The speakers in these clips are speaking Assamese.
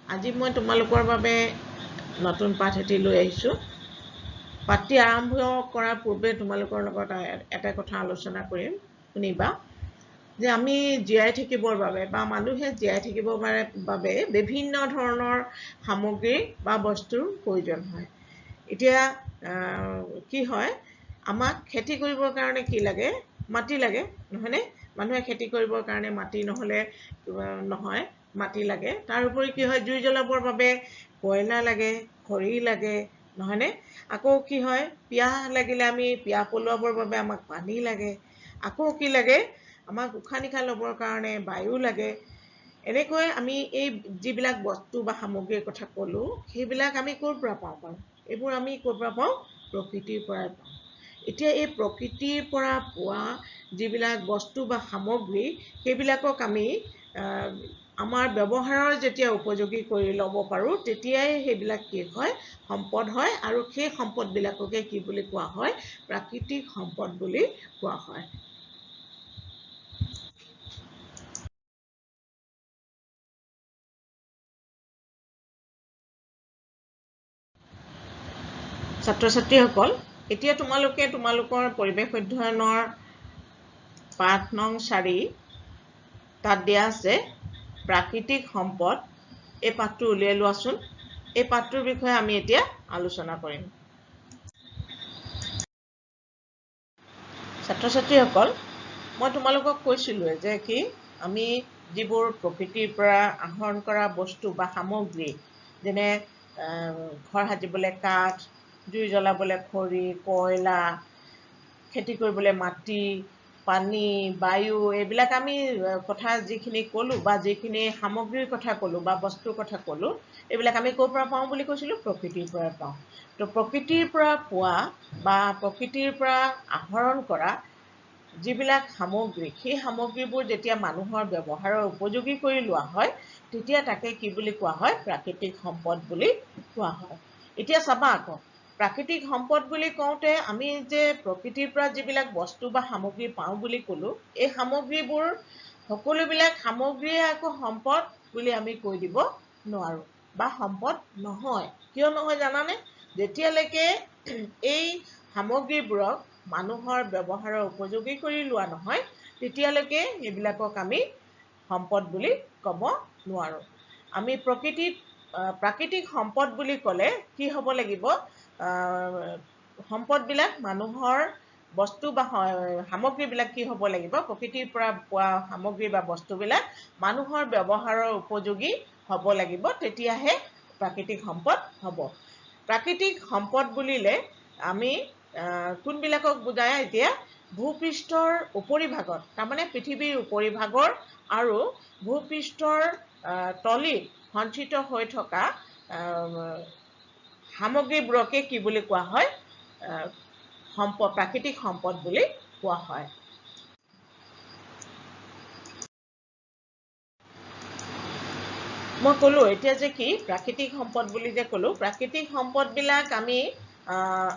আজি মই তোমালোকৰ বাবে নতুন পাঠ এটি লৈ আহিছোঁ। পাঠটি আৰম্ভ কৰাৰ পূৰ্বে তোমালোকৰ লগত এটা কথা আলোচনা কৰিম, শুনিবা। যে আমি জীয়াই থাকিবৰ বাবে বা মানুহে জীয়াই থাকিবৰ বাবে বিভিন্ন ধৰণৰ সামগ্ৰী বা বস্তুৰ প্ৰয়োজন হয়। এতিয়া কি হয়, আমাক খেতি কৰিবৰ কাৰণে কি লাগে? মাটি লাগে, নহয়নে? মানুহে খেতি কৰিবৰ কাৰণে মাটি নহ'লে নহয়, মাটি লাগে। তাৰ উপৰি কি হয়, জুই জ্বলাবৰ বাবে কয়লা লাগে, খৰি লাগে, নহয়নে? আকৌ কি হয়, পিয়াহ লাগিলে আমি পিয়াহ পলোৱাবৰ বাবে আমাক পানী লাগে। আকৌ কি লাগে, আমাক উশাহ নিশাহ ল'বৰ কাৰণে বায়ু লাগে। এনেকৈ আমি এই যিবিলাক বস্তু বা সামগ্ৰীৰ কথা ক'লোঁ, সেইবিলাক আমি ক'ৰ পৰা পাওঁ বাৰু? এইবোৰ আমি ক'ৰ পৰা পাওঁ? প্ৰকৃতিৰ পৰাই পাওঁ। এতিয়া এই প্ৰকৃতিৰ পৰা পোৱা যিবিলাক বস্তু বা সামগ্ৰী, সেইবিলাকক আমি আমাৰ ব্যৱহাৰৰ যেতিয়া উপযোগী কৰি ল'ব পাৰোঁ, তেতিয়াই সেইবিলাক কি হয়? সম্পদ হয়। আৰু সেই সম্পদবিলাককে কি বুলি কোৱা হয়? প্ৰাকৃতিক সম্পদ বুলি কোৱা হয়। ছাত্ৰ ছাত্ৰীসকল, এতিয়া তোমালোকে তোমালোকৰ পৰিৱেশ অধ্যয়নৰ পাঠ নং 4 তাত দিয়া আছে প্ৰাকৃতিক সম্পদ। এই পাঠটো উলিয়াই লোৱাচোন। এই পাঠটোৰ বিষয়ে আমি এতিয়া আলোচনা কৰিম। ছাত্ৰ ছাত্ৰীসকল, মই তোমালোকক কৈছিলোঁৱে যে কি আমি যিবোৰ প্ৰকৃতিৰ পৰা আহৰণ কৰা বস্তু বা সামগ্ৰী, যেনে ঘৰ সাজিবলৈ কাঠ, জুই জ্বলাবলৈ খৰি, কয়লা, খেতি কৰিবলৈ মাটি, পানী, বায়ু, এইবিলাক আমি কথা যিখিনি ক'লোঁ বা যিখিনি সামগ্ৰীৰ কথা ক'লোঁ বা বস্তুৰ কথা ক'লোঁ, এইবিলাক আমি ক'ৰ পৰা পাওঁ বুলি কৈছিলোঁ? প্ৰকৃতিৰ পৰা পাওঁ। তো প্ৰকৃতিৰ পৰা পোৱা বা প্ৰকৃতিৰ পৰা আহৰণ কৰা যিবিলাক সামগ্ৰী, সেই সামগ্ৰীবোৰ যেতিয়া মানুহৰ ব্যৱহাৰৰ উপযোগী কৰি লোৱা হয়, তেতিয়া তাকে কি বুলি কোৱা হয়? প্ৰাকৃতিক সম্পদ বুলি কোৱা হয়। এতিয়া চাবা আকৌ, প্ৰাকৃতিক সম্পদ বুলি কওঁতে আমি যে প্ৰকৃতিৰ পৰা যিবিলাক বস্তু বা সামগ্ৰী পাওঁ বুলি ক'লোঁ, এই সামগ্ৰীবোৰ সকলোবিলাক সামগ্ৰীয়ে আকৌ সম্পদ বুলি আমি কৈ দিব নোৱাৰোঁ বা সম্পদ নহয়। কিয় নহয় জানানে? যেতিয়ালৈকে এই সামগ্ৰীবোৰক মানুহৰ ব্যৱহাৰৰ উপযোগী কৰি লোৱা নহয়, তেতিয়ালৈকে সেইবিলাকক আমি সম্পদ বুলি ক'ব নোৱাৰোঁ। আমি প্ৰাকৃতিক সম্পদ বুলি ক'লে কি হ'ব লাগিব? সম্পদবিলাক মানুহৰ বস্তু বা সামগ্ৰীবিলাক কি হ'ব লাগিব? প্ৰকৃতিৰ পৰা পোৱা সামগ্ৰী বা বস্তুবিলাক মানুহৰ ব্যৱহাৰৰ উপযোগী হ'ব লাগিব, তেতিয়াহে প্ৰাকৃতিক সম্পদ হ'ব। প্ৰাকৃতিক সম্পদ বুলিলে আমি কোনবিলাকক বুজায়? এতিয়া ভূপৃষ্ঠৰ উপৰিভাগত, তাৰমানে পৃথিৱীৰ উপৰিভাগৰ আৰু ভূপৃষ্ঠৰ তলিত সঞ্চিত হৈ থকা সামগ্ৰীবোৰকে কি বুলি কোৱা হয়? প্ৰাকৃতিক সম্পদ বুলি কোৱা হয়। মই ক'লোঁ এতিয়া যে কি প্ৰাকৃতিক সম্পদ বুলি যে ক'লোঁ, প্ৰাকৃতিক সম্পদবিলাক আমি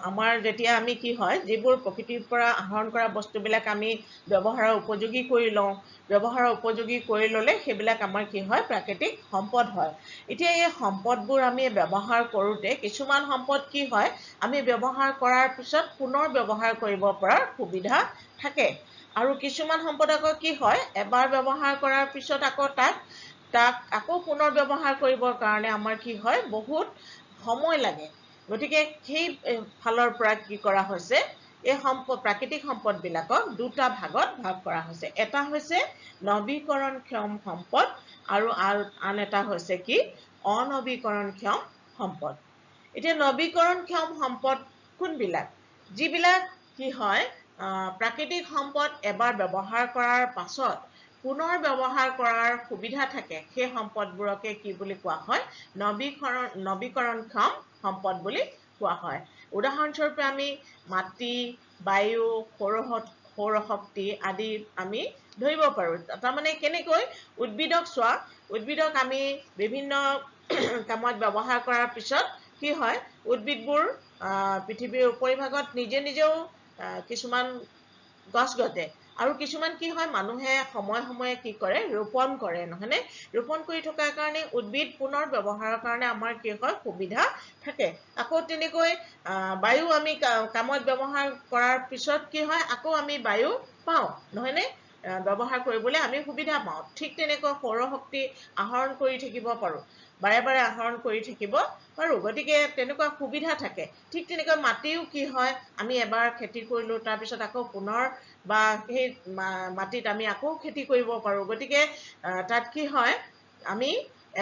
আমাৰ যেতিয়া আমি কি হয়, যিবোৰ প্ৰকৃতিৰ পৰা আহৰণ কৰা বস্তুবিলাক আমি ব্যৱহাৰৰ উপযোগী কৰি লওঁ, ব্যৱহাৰৰ উপযোগী কৰি ল'লে সেইবিলাক আমাৰ কি হয়? প্ৰাকৃতিক সম্পদ হয়। এতিয়া এই সম্পদবোৰ আমি ব্যৱহাৰ কৰোঁতে কিছুমান সম্পদ কি হয়, আমি ব্যৱহাৰ কৰাৰ পিছত পুনৰ ব্যৱহাৰ কৰিব পৰাৰ সুবিধা থাকে। আৰু কিছুমান সম্পদ আকৌ কি হয়, এবাৰ ব্যৱহাৰ কৰাৰ পিছত আকৌ তাক আকৌ পুনৰ ব্যৱহাৰ কৰিবৰ কাৰণে আমাৰ কি হয়? বহুত সময় লাগে। গতিকে সেই ফালৰ পৰা কি কৰা হৈছে, এই প্ৰাকৃতিক সম্পদবিলাকক দুটা ভাগত ভাগ কৰা হৈছে। এটা হৈছে নৱীকৰণক্ষম সম্পদ আৰু আন এটা হৈছে কি? অনৱীকৰণক্ষম সম্পদ। এতিয়া নৱীকৰণক্ষম সম্পদ কোনবিলাক? যিবিলাক কি হয়, প্ৰাকৃতিক সম্পদ এবাৰ ব্যৱহাৰ কৰাৰ পাছত পুনৰ ব্যৱহাৰ কৰাৰ সুবিধা থাকে, সেই সম্পদবোৰকে কি বুলি কোৱা হয়? নৱীকৰণক্ষম সম্পদ বুলি কোৱা হয়। উদাহৰণস্বৰূপে আমি মাটি, বায়ু, সৌৰশক্তি আদি আমি ধৰিব পাৰোঁ। তাৰমানে কেনেকৈ? উদ্ভিদক চোৱা, উদ্ভিদক আমি বিভিন্ন কামত ব্যৱহাৰ কৰাৰ পিছত কি হয়? উদ্ভিদবোৰ পৃথিৱীৰ উপৰিভাগত নিজে নিজেও কিছুমান গছ গজে। আৰু কিছুমান কি হয় মানুহে সময়ে সময়ে কি কৰে ৰোপণ কৰে নহয়নে ৰোপণ কৰি থকাৰ কাৰণে উদ্ভিদ পুনৰ ব্যৱহাৰৰ কাৰণে আমাৰ কি হয় সুবিধা থাকে আকৌ তেনেকৈ বায়ু আমি কামত ব্যৱহাৰ কৰাৰ পিছত কি হয় আকৌ আমি বায়ু পাওঁ নহয়নে ব্যৱহাৰ কৰিবলৈ আমি সুবিধা পাওঁ ঠিক তেনেকৈ সৌৰ শক্তি আহৰণ কৰি থাকিব পাৰো বাৰে বাৰে আহৰণ কৰি থাকিব পাৰো গতিকে তেনেকুৱা সুবিধা থাকে ঠিক তেনেকৈ মাটিও কি হয় আমি এবাৰ খেতি কৰিলো তাৰ পিছত আকৌ পুনৰ বা সেই মাটিত আমি আকৌ খেতি কৰিব পাৰো গতিকে তাত কি হয় আমি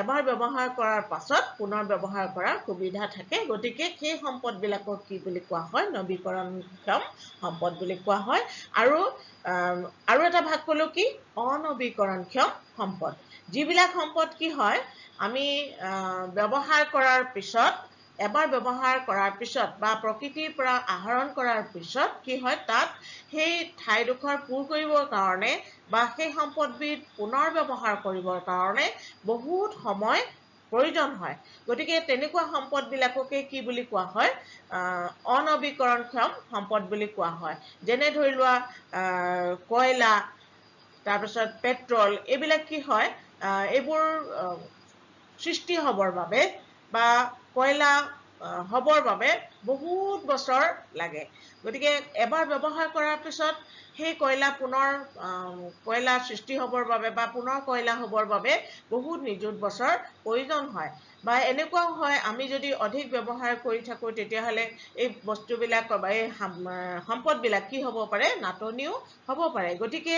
এবাৰ ব্যৱহাৰ কৰাৰ পাছত পুনৰ ব্যৱহাৰ কৰাৰ সুবিধা থাকে গতিকে সেই সম্পদবিলাকক কি বুলি কোৱা হয় নৱীকৰণক্ষম সম্পদ বুলি কোৱা হয় আৰু এটা ভাগ কলো কি অনৱীকৰণক্ষম সম্পদ যিবিলাক সম্পদ কি হয় আমি ব্যৱহাৰ কৰাৰ পিছত এবাৰ ব্যৱহাৰ কৰাৰ পিছত বা প্ৰকৃতিৰ পৰা আহৰণ কৰাৰ পিছত কি হয় তাত সেই ঠাইডোখৰ পূৰ কৰিবৰ কাৰণে বা সেই সম্পদবিধ পুনৰ ব্যৱহাৰ কৰিবৰ কাৰণে বহুত সময় প্ৰয়োজন হয় গতিকে তেনেকুৱা সম্পদবিলাককে কি বুলি কোৱা হয় অনৱীকৰণক্ষম সম্পদ বুলি কোৱা হয় যেনে ধৰি লোৱা কয়লা তাৰপিছত পেট্ৰল এইবিলাক কি হয় এইবোৰ সৃষ্টি হবৰ বাবে বা কয়লা হবৰ বাবে বহুত বছৰ লাগে গতিকে এবাৰ ব্যৱহাৰ কৰাৰ পিছত সেই কয়লা পুনৰ কয়লা সৃষ্টি হবৰ বাবে বা পুনৰ কয়লা হবৰ বাবে বহুত নিযুত বছৰ প্ৰয়োজন হয় বা এনেকুৱাও হয় আমি যদি অধিক ব্যৱহাৰ কৰি থাকো তেতিয়াহলে এই বস্তুবিলাক বা এই সম্পদবিলাক কি হ'ব পাৰে নাটনিও হ'ব পাৰে গতিকে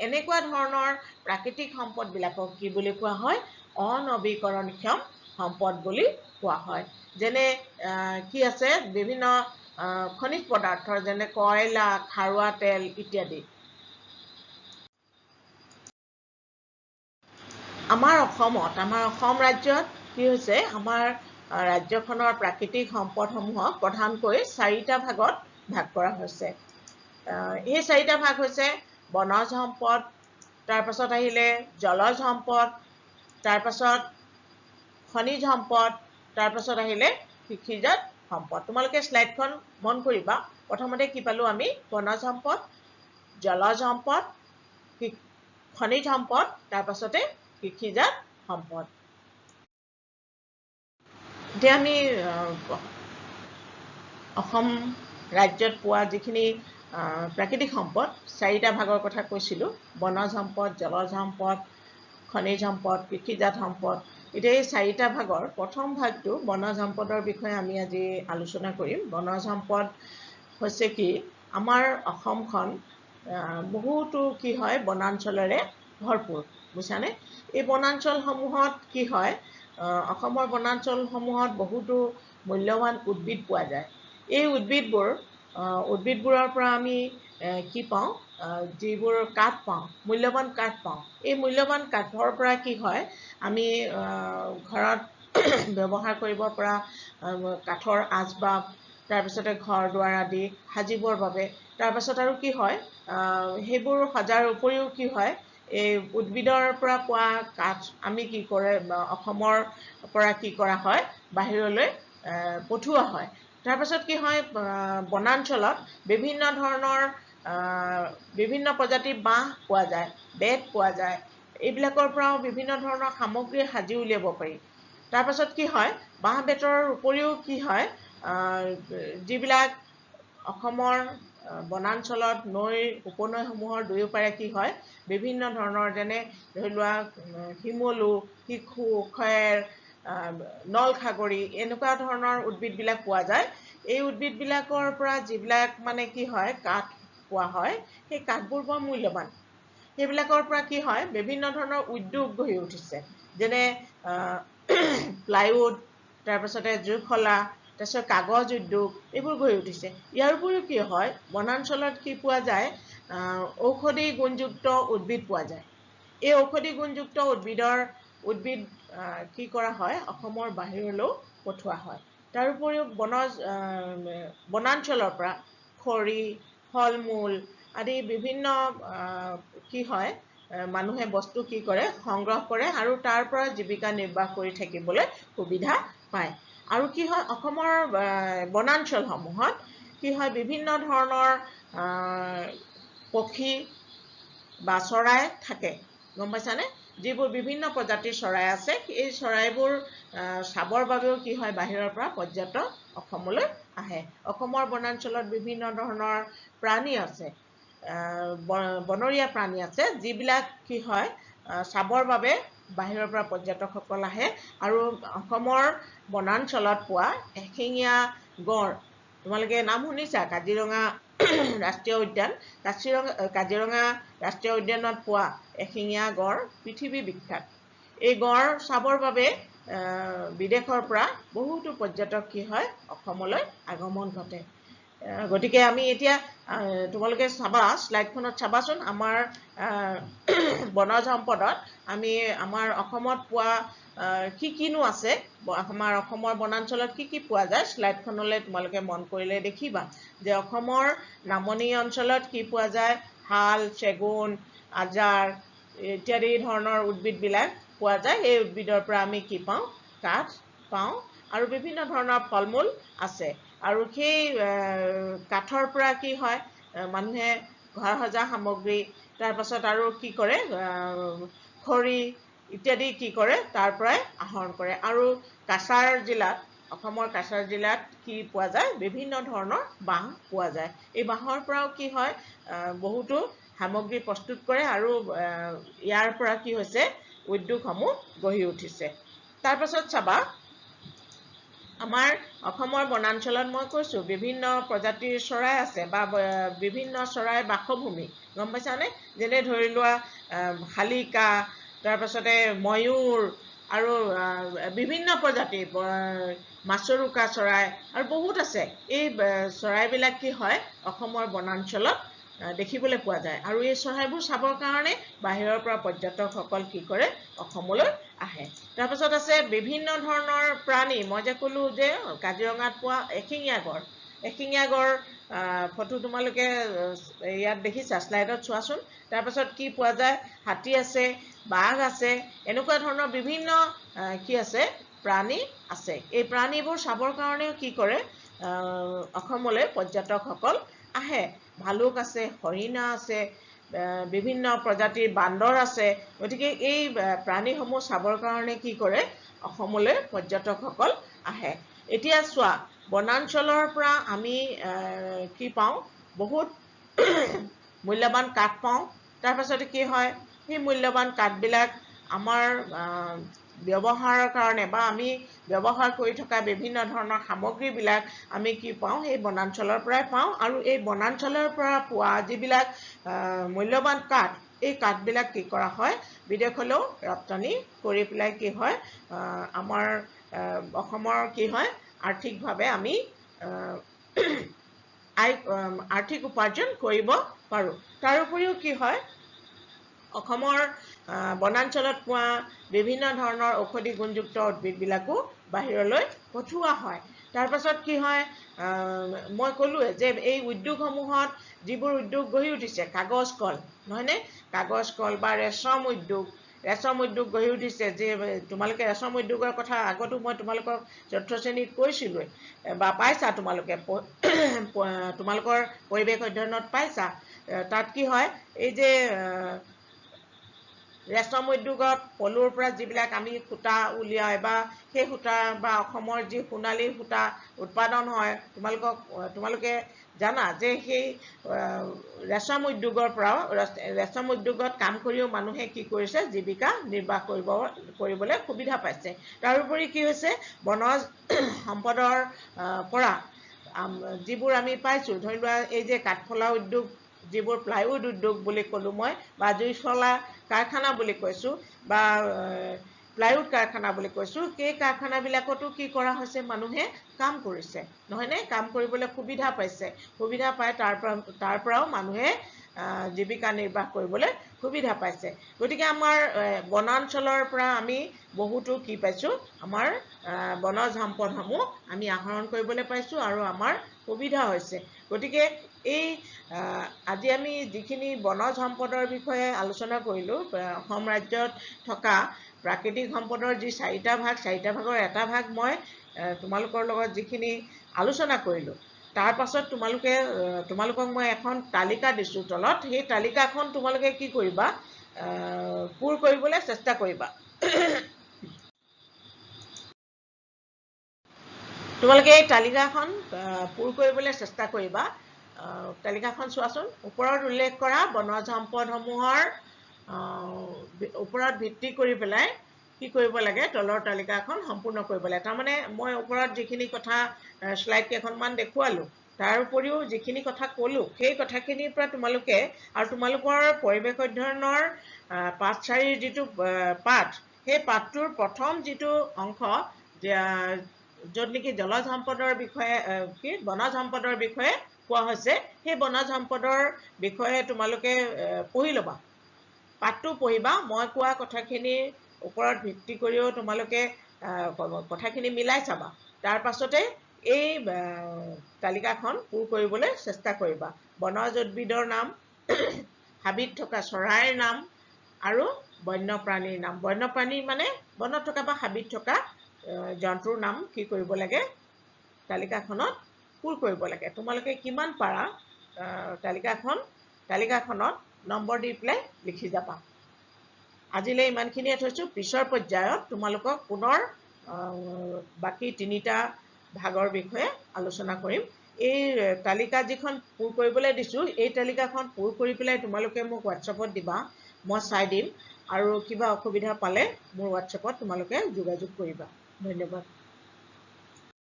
এনেকুৱা ধৰণৰ প্ৰাকৃতিক সম্পদবিলাকক কি বুলি কোৱা হয় অনৱীকৰণক্ষম সম্পদ বুলি কোৱা হয় যেনে কি আছে বিভিন্ন খনিজ পদাৰ্থ যেনে কয়লা খাৰুৱা তেল ইত্যাদি আমাৰ অসম ৰাজ্যত কি হৈছে আমাৰ ৰাজ্যখনৰ প্ৰাকৃতিক সম্পদসমূহক প্ৰধানকৈ 4টা ভাগত ভাগ কৰা হৈছে এই 4টা ভাগ হৈছে বনজ সম্পদ তাৰপাছত আহিলে জলজ সম্পদ তাৰপাছত খনিজ সম্পদ তাৰপাছত আহিলে কৃষিজাত সম্পদ তোমালোকে স্লাইডখন মন কৰিবা প্ৰথমতে কি পালো আমি বনজ সম্পদ জলজ সম্পদ খনিজ সম্পদ তাৰপাছতে কৃষিজাত সম্পদ এতিয়া আমি অসম ৰাজ্যত পোৱা যিখিনি প্ৰাকৃতিক সম্পদ 4টা ভাগৰ কথা কৈছিলো বনজ সম্পদ জলজ সম্পদ খনিজ সম্পদ কৃষিজাত সম্পদ এতিয়া এই 4টা ভাগৰ প্ৰথম ভাগটো বনজ সম্পদৰ বিষয়ে আমি আজি আলোচনা কৰিম বনজ সম্পদ হৈছে কি আমাৰ অসমখন বহুতো কি হয় বনাঞ্চলেৰে ভৰপূৰ বুজিছানে এই বনাঞ্চলসমূহত কি হয় অসমৰ বনাঞ্চলসমূহত বহুতো মূল্যৱান উদ্ভিদ পোৱা যায় এই উদ্ভিদবোৰৰ পৰা আমি কি পাওঁ যিবোৰ কাঠ পাওঁ মূল্যৱান কাঠ পাওঁ এই মূল্যৱান কাঠৰ পৰা কি হয় আমি ঘৰত ব্যৱহাৰ কৰিব পৰা কাঠৰ আচবাব তাৰপিছতে ঘৰ দুৱাৰ আদি সাজিবৰ বাবে তাৰপাছত আৰু কি হয় সেইবোৰ সজাৰ উপৰিও কি হয় এই উদ্ভিদৰ পৰা পোৱা কাঠ আমি কি কৰে অসমৰ পৰা কি কৰা হয় বাহিৰলৈ পঠোৱা হয় তাৰপাছত কি হয় বনাঞ্চলত বিভিন্ন ধৰণৰ বিভিন্ন প্ৰজাতিৰ বাঁহ পোৱা যায় বেত পোৱা যায় এইবিলাকৰ পৰাও বিভিন্ন ধৰণৰ সামগ্ৰী সাজি উলিয়াব পাৰি তাৰপাছত কি হয় বাঁহ বেতৰ উপৰিও কি হয় যিবিলাক অসমৰ বনাঞ্চলত উপনৈসমূহৰ দুয়োপাৰে কি হয় বিভিন্ন ধৰণৰ যেনে ধৰি লোৱা শিমলু শিশু খেৰ নলখাগৰি এনেকুৱা ধৰণৰ উদ্ভিদবিলাক পোৱা যায় এই উদ্ভিদবিলাকৰ পৰা যিবিলাক মানে কি হয় কাঠ পোৱা হয় সেই কাঠবোৰ বৰ মূল্যৱান সেইবিলাকৰ পৰা কি হয় বিভিন্ন ধৰণৰ উদ্যোগ গঢ়ি উঠিছে যেনে প্লাইউড তাৰপিছতে জুইশলা তাৰপিছত কাগজ উদ্যোগ এইবোৰ গঢ়ি উঠিছে ইয়াৰ উপৰিও কি হয় বনাঞ্চলত কি পোৱা যায় ঔষধি গুণযুক্ত উদ্ভিদ পোৱা যায় এই ঔষধি গুণযুক্ত উদ্ভিদ কি কৰা হয় অসমৰ বাহিৰলৈও পঠোৱা হয় তাৰোপৰিও বনাঞ্চলৰ পৰা খৰি ফল মূল আদি বিভিন্ন কি হয় মানুহে বস্তু কি কৰে সংগ্ৰহ কৰে আৰু তাৰ পৰা জীৱিকা নিৰ্বাহ কৰি থাকিবলৈ সুবিধা পায় আৰু কি হয় অসমৰ বনাঞ্চলসমূহত কি হয় বিভিন্ন ধৰণৰ পক্ষী বা চৰাই থাকে, গম পাইছানে? যিবোৰ বিভিন্ন প্ৰজাতিৰ চৰাই আছে, এই চৰাইবোৰ চাবৰ বাবেও কি হয়, বাহিৰৰ পৰা পৰ্যটক অসমলৈ আহে। অসমৰ বনাঞ্চলত বিভিন্ন ধৰণৰ প্ৰাণী আছে, বনৰীয়া প্ৰাণী আছে, যিবিলাক কি হয় চাবৰ বাবে বাহিৰৰ পৰা পৰ্যটকসকল আহে। আৰু অসমৰ বনাঞ্চলত পোৱা এশিঙীয়া গড়, তোমালোকে নাম শুনিছা, কাজিৰঙা ৰাষ্ট্ৰীয় উদ্যান, কাজিৰঙা ৰাষ্ট্ৰীয় উদ্যানত পোৱা এশিঙীয়া গড় পৃথিৱী বিখ্যাত। এই গড় চাবৰ বাবে বিদেশৰ পৰা বহুতো পৰ্যটক কি হয়, অসমলৈ আগমন ঘটে। গতিকে আমি এতিয়া তোমালোকে চাবা, শ্লাইডখনত চাবাচোন, আমাৰ বনজ সম্পদত আমি আমাৰ অসমত পোৱা কিনো আছে, আমাৰ অসমৰ বনাঞ্চলত কি পোৱা যায়, শ্লাইডখনলৈ তোমালোকে মন কৰিলে দেখিবা যে অসমৰ নামনি অঞ্চলত কি পোৱা যায়, শাল, চেগুন, আজাৰ ইত্যাদি ধৰণৰ উদ্ভিদবিলাক পোৱা যায়। এই উদ্ভিদৰ পৰা আমি কি পাওঁ, কাঠ পাওঁ, আৰু বিভিন্ন ধৰণৰ ফল মূল আছে। আৰু সেই কাঠৰ পৰা কি হয়, মানুহে ঘৰ সজা সামগ্ৰী, তাৰপাছত আৰু কি কৰে, খৰি ইত্যাদি কি কৰে, তাৰ পৰাই আহৰণ কৰে। আৰু কাছাৰ জিলাত, অসমৰ কাছাৰ জিলাত কি পোৱা যায়, বিভিন্ন ধৰণৰ বাঁহ পোৱা যায়। এই বাঁহৰ পৰাও কি হয়, বহুতো সামগ্ৰী প্ৰস্তুত কৰে, আৰু ইয়াৰ পৰা কি হৈছে, উদ্যোগসমূহ গঢ়ি উঠিছে। তাৰপাছত চাবা, আমাৰ অসমৰ বনাঞ্চলত মই কৈছোঁ বিভিন্ন প্ৰজাতিৰ চৰাই আছে, বা বিভিন্ন চৰাইৰ বাসভূমি, গম পাইছানে? যেনে ধৰি লোৱা শালিকা, তাৰপাছতে ময়ূৰ, আৰু বিভিন্ন প্ৰজাতিৰ মাছৰোকা চৰাই, আৰু বহুত আছে। এই চৰাইবিলাক কি হয়, অসমৰ বনাঞ্চলত দেখিবলৈ পোৱা যায়। আৰু এই চৰাইবোৰ চাবৰ কাৰণে বাহিৰৰ পৰা পৰ্যটকসকল কি কৰে, অসমলৈ আহে। তাৰপাছত আছে বিভিন্ন ধৰণৰ প্ৰাণী, মই যে ক'লো যে কাজিৰঙাত পোৱা এশিঙীয়া গড়, এশিঙীয়া গড় ফটো তোমালোকে ইয়াত দেখিছা, শ্লাইডত চোৱাচোন। তাৰপাছত কি পোৱা যায়, হাতী আছে, বাঘ আছে, এনেকুৱা ধৰণৰ বিভিন্ন কি আছে, প্ৰাণী আছে। এই প্ৰাণীবোৰ চাবৰ কাৰণেও কি কৰে, অসমলৈ পৰ্যটকসকল আহে। ভালুক আছে, হৰিণা আছে, বিভিন্ন প্ৰজাতিৰ বান্দৰ আছে। গতিকে এই প্ৰাণীসমূহ চাবৰ কাৰণে কি কৰে, অসমলৈ পৰ্যটকসকল আহে। এতিয়া চোৱা, বনাঞ্চলৰ পৰা আমি কি পাওঁ, বহুত মূল্যৱান কাঠ পাওঁ। তাৰপাছতে কি হয়, সেই মূল্যৱান কাঠবিলাক আমাৰ ব্যৱহাৰৰ কাৰণে, বা আমি ব্যৱহাৰ কৰি থকা বিভিন্ন ধৰণৰ সামগ্ৰীবিলাক আমি কি পাওঁ, সেই বনাঞ্চলৰ পৰাই পাওঁ। আৰু এই বনাঞ্চলৰ পৰা পোৱা যিবিলাক মূল্যৱান কাঠ, এই কাঠবিলাক কি কৰা হয়, বিদেশলৈও ৰপ্তানি কৰি পেলাই কি হয়, আমাৰ অসমৰ কি হয়, আৰ্থিকভাৱে আমি আৰ্থিক উপাৰ্জন কৰিব পাৰোঁ। তাৰোপৰিও কি হয়, অসমৰ বনাঞ্চলত পোৱা বিভিন্ন ধৰণৰ ঔষধি গুণযুক্ত উদ্ভিদবিলাকো বাহিৰলৈ পঠিওৱা হয়। তাৰপাছত কি হয়, মই ক'লোৱে যে এই উদ্যোগসমূহত যিবোৰ উদ্যোগ গঢ়ি উঠিছে, কাগজ কল, নহয়নে, কাগজ কল বা ৰেচম উদ্যোগ গঢ়ি উঠিছে। যে তোমালোকে ৰেচম উদ্যোগৰ কথা আগতো মই তোমালোকক 4ৰ্থ শ্ৰেণীত কৈছিলোঁৱে, বা পাইছা, তোমালোকৰ পৰিৱেশ অধ্যয়নত পাইছা। তাত কি হয়, এই যে ৰেচম উদ্যোগত পলুৰ পৰা যিবিলাক আমি সূতা উলিয়াই, বা সেই সূতা, বা অসমৰ যি সোণালী সূতা উৎপাদন হয়, তোমালোকে জানা যে সেই ৰেচম উদ্যোগৰ পৰাও, ৰেচম উদ্যোগত কাম কৰিও মানুহে কি কৰিছে, জীৱিকা নিৰ্বাহ কৰিবলৈ সুবিধা পাইছে। তাৰোপৰি কি হৈছে, বনজ সম্পদৰ পৰা যিবোৰ আমি পাইছোঁ, ধৰি লোৱা এই যে কাঠফলা উদ্যোগ, যিবোৰ প্লাইউড উদ্যোগ বুলি ক'লোঁ মই, বা জুইশলা কাৰখানা বুলি কৈছোঁ, বা প্লাইউড কাৰখানা বুলি কৈছোঁ, সেই কাৰখানাবিলাকতো কি কৰা হৈছে, মানুহে কাম কৰিছে, নহয়নে, কাম কৰিবলৈ সুবিধা পাইছে। সুবিধা পাই তাৰ পৰাও মানুহে জীৱিকা নিৰ্বাহ কৰিবলৈ সুবিধা পাইছে। গতিকে আমাৰ বনাঞ্চলৰ পৰা আমি বহুতো কি পাইছোঁ, আমাৰ বনজ সম্পদসমূহ আমি আহৰণ কৰিবলৈ পাইছোঁ, আৰু আমাৰ সুবিধা হৈছে। গতিকে এই আজি আমি যিখিনি বনজ সম্পদৰ বিষয়ে আলোচনা কৰিলোঁ, অসম ৰাজ্যত থকা প্ৰাকৃতিক সম্পদৰ যি 4টা ভাগ, 4টা ভাগৰ এটা ভাগ মই তোমালোকৰ লগত যিখিনি আলোচনা কৰিলোঁ, তাৰ পাছত তোমালোকক মই এখন তালিকা দিছোঁ তলত, সেই তালিকাখন তোমালোকে কি কৰিবা, পূৰ কৰিবলৈ চেষ্টা কৰিবা। তোমালোকে এই তালিকাখন পূৰ কৰিবলৈ চেষ্টা কৰিবা। তালিকাখন চোৱাচোন। ওপৰত উল্লেখ কৰা বনজ সম্পদসমূহৰ ওপৰত ভিত্তি কৰি পেলাই কি কৰিব লাগে, তলৰ তালিকাখন সম্পূৰ্ণ কৰিব লাগে। তাৰমানে মই ওপৰত যিখিনি কথা শ্লাইড কেইখনমান দেখুৱালোঁ, তাৰ উপৰিও যিখিনি কথা ক'লোঁ, সেই কথাখিনিৰ পৰা তোমালোকে আৰু তোমালোকৰ পৰিৱেশ অধ্যয়নৰ পাঠচাৰিৰ যিটো পাঠ, সেই পাঠটোৰ প্ৰথম যিটো অংশ, য'ত নেকি জলজ সম্পদৰ বিষয়ে বনজ সম্পদৰ বিষয়ে কোৱা হৈছে, সেই বনজ সম্পদৰ বিষয়ে তোমালোকে পঢ়ি ল'বা, পাঠটো পঢ়িবা। মই কোৱা কথাখিনিৰ ওপৰত ভিত্তি কৰিও তোমালোকে কথাখিনি মিলাই চাবা। তাৰ পাছতে এই তালিকাখন পূৰ কৰিবলৈ চেষ্টা কৰিবা। বনজ উদ্ভিদৰ নাম, হাবিত থকা চৰাইৰ নাম আৰু বন্যপ্ৰাণীৰ নাম। বন্যপ্ৰাণী মানে বনত থকা বা হাবিত থকা জন্তুৰ নাম কি কৰিব লাগে, তালিকাখনত পূৰ কৰিব লাগে। তোমালোকে কিমান পাৰা তালিকাখনত নম্বৰ দি পেলাই লিখি যাবা। আজিলৈ ইমানখিনিয়ে থৈছোঁ। পিছৰ পৰ্যায়ত তোমালোকক পুনৰ বাকী 3টা ভাগৰ বিষয়ে আলোচনা কৰিম। এই তালিকা যিখন পূৰ কৰিবলৈ দিছোঁ, এই তালিকাখন পূৰ কৰি পেলাই তোমালোকে মোক হোৱাটছএপত দিবা, মই চাই দিম। আৰু কিবা অসুবিধা পালে মোৰ হোৱাটছএপত তোমালোকে যোগাযোগ কৰিবা। ধন্যবাদ।